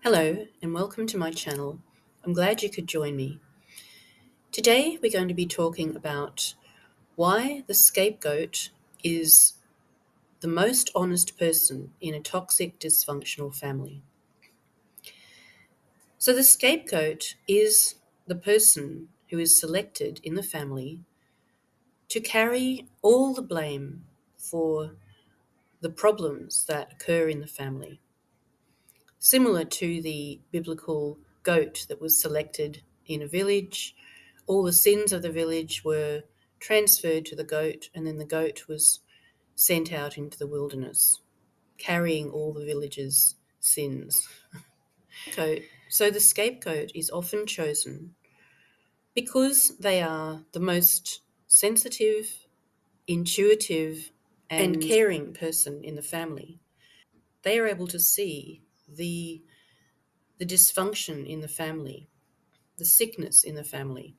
Hello and welcome to my channel. I'm glad you could join me. Today we're going to be talking about why the scapegoat is the most honest person in a toxic, dysfunctional family. So the scapegoat is the person who is selected in the family to carry all the blame for the problems that occur in the family. Similar to the biblical goat that was selected in a village, all the sins of the village were transferred to the goat, and then the goat was sent out into the wilderness, carrying all the village's sins. So the scapegoat is often chosen because they are the most sensitive, intuitive, and caring person in the family. They are able to see the dysfunction in the family, the sickness in the family.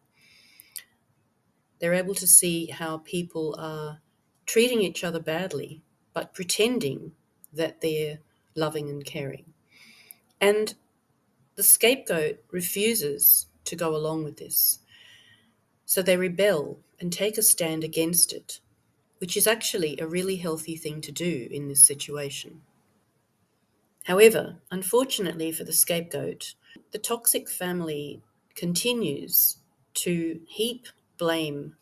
They're able to see how people are treating each other badly, but pretending that they're loving and caring. And the scapegoat refuses to go along with this. So they rebel and take a stand against it, which is actually a really healthy thing to do in this situation. However, unfortunately for the scapegoat, the toxic family continues to heap blame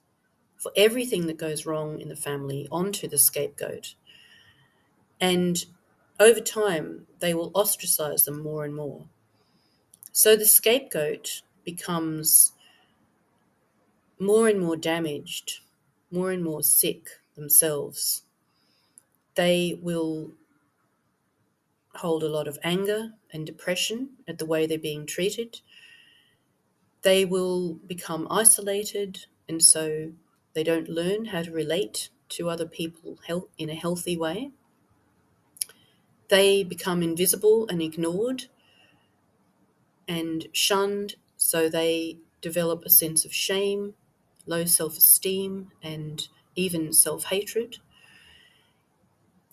for everything that goes wrong in the family onto the scapegoat. And over time, they will ostracize them more and more. So the scapegoat becomes more and more damaged, more and more sick themselves. They will hold a lot of anger and depression at the way they're being treated. They will become isolated, and so they don't learn how to relate to other people in a healthy way. They become invisible and ignored and shunned, so they develop a sense of shame, low self-esteem, and even self-hatred.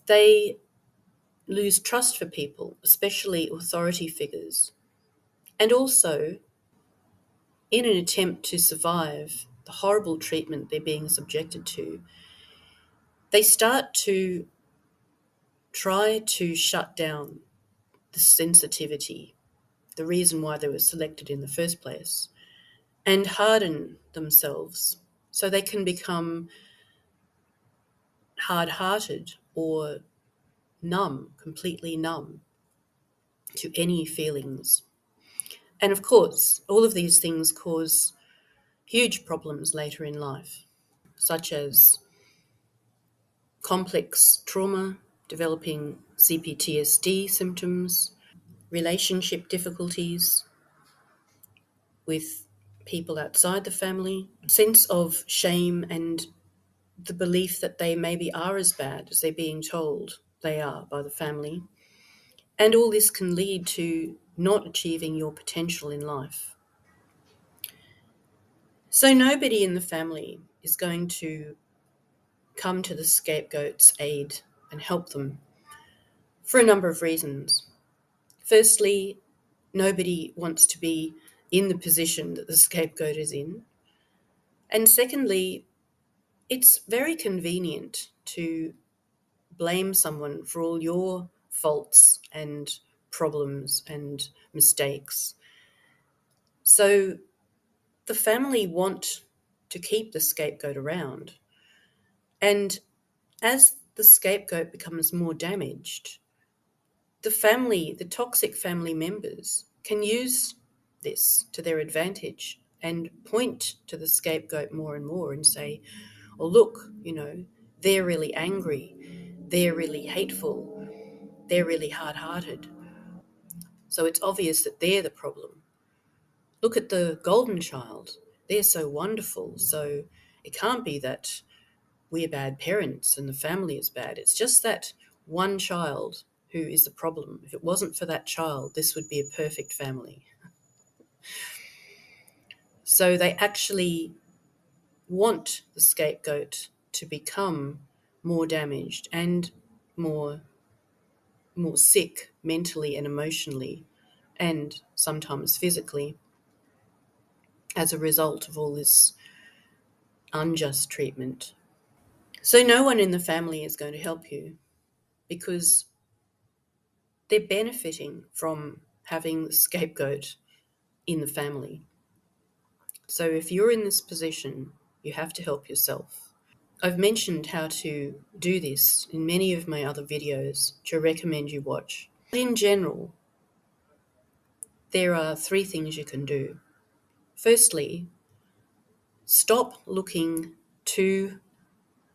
They lose trust for people, especially authority figures. And also, in an attempt to survive the horrible treatment they're being subjected to, they start to try to shut down the sensitivity, the reason why they were selected in the first place, and harden themselves so they can become hard-hearted or numb, completely numb to any feelings. And of course, all of these things cause huge problems later in life, such as complex trauma, developing CPTSD symptoms, relationship difficulties with people outside the family, sense of shame and the belief that they maybe are as bad as they're being told they are by the family. And all this can lead to not achieving your potential in life. So nobody in the family is going to come to the scapegoat's aid and help them for a number of reasons. Firstly, nobody wants to be in the position that the scapegoat is in. And secondly, it's very convenient to blame someone for all your faults and problems and mistakes. So the family want to keep the scapegoat around. And as the scapegoat becomes more damaged, the toxic family members can use this to their advantage and point to the scapegoat more and more and say, oh, look, they're really angry, they're really hateful, they're really hard-hearted. So it's obvious that they're the problem. Look at the golden child. They're so wonderful. So it can't be that we're bad parents and the family is bad. It's just that one child who is the problem. If it wasn't for that child, this would be a perfect family. So they actually want the scapegoat to become more damaged and more sick mentally and emotionally and sometimes physically, as a result of all this unjust treatment. So no one in the family is going to help you because they're benefiting from having the scapegoat in the family. So if you're in this position, you have to help yourself. I've mentioned how to do this in many of my other videos, which I recommend you watch. But in general, there are 3 things you can do. Firstly, stop looking to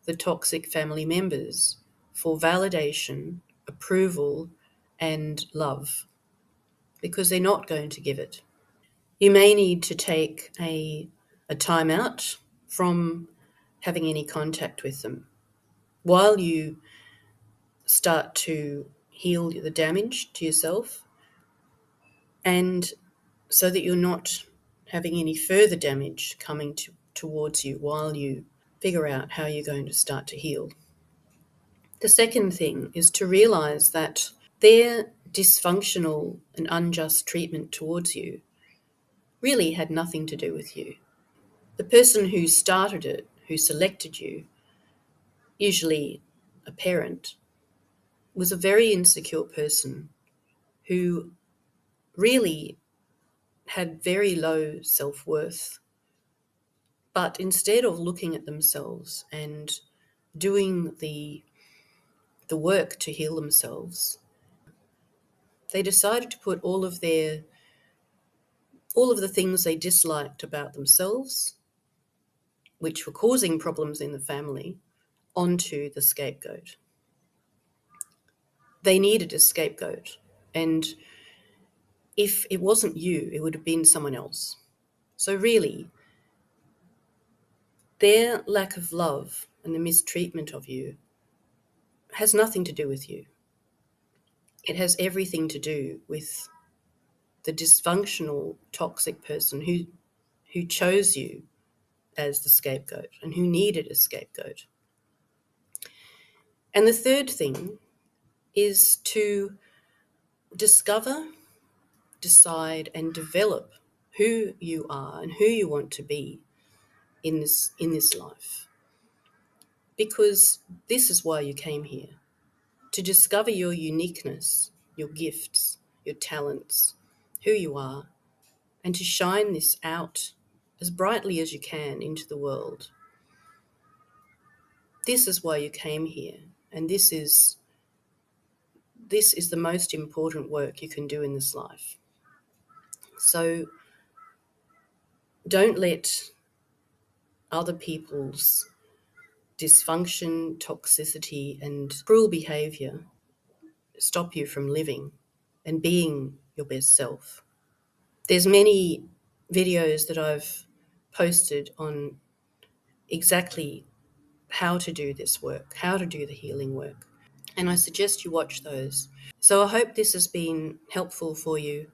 the toxic family members for validation, approval, and love, because they're not going to give it. You may need to take a time out from having any contact with them while you start to heal the damage to yourself, and so that you're not having any further damage coming towards you while you figure out how you're going to start to heal. The second thing is to realize that their dysfunctional and unjust treatment towards you really had nothing to do with you. The person who started it, who selected you, usually a parent, was a very insecure person who really had very low self-worth. But instead of looking at themselves and doing the work to heal themselves, they decided to put all of the things they disliked about themselves, which were causing problems in the family, onto the scapegoat. They needed a scapegoat, and if it wasn't you, it would have been someone else. So really, their lack of love and the mistreatment of you has nothing to do with you. It has everything to do with the dysfunctional, toxic person who chose you as the scapegoat and who needed a scapegoat. And the third thing is to discover, decide, and develop who you are and who you want to be in this life. Because this is why you came here, to discover your uniqueness, your gifts, your talents, who you are, and to shine this out as brightly as you can into the world. This is why you came here, and this is the most important work you can do in this life. So don't let other people's dysfunction, toxicity, and cruel behavior stop you from living and being your best self. There's many videos that I've posted on exactly how to do this work, how to do the healing work, and I suggest you watch those. So I hope this has been helpful for you.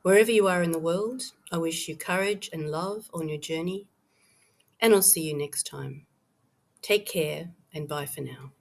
Wherever you are in the world, I wish you courage and love on your journey, and I'll see you next time. Take care, and bye for now.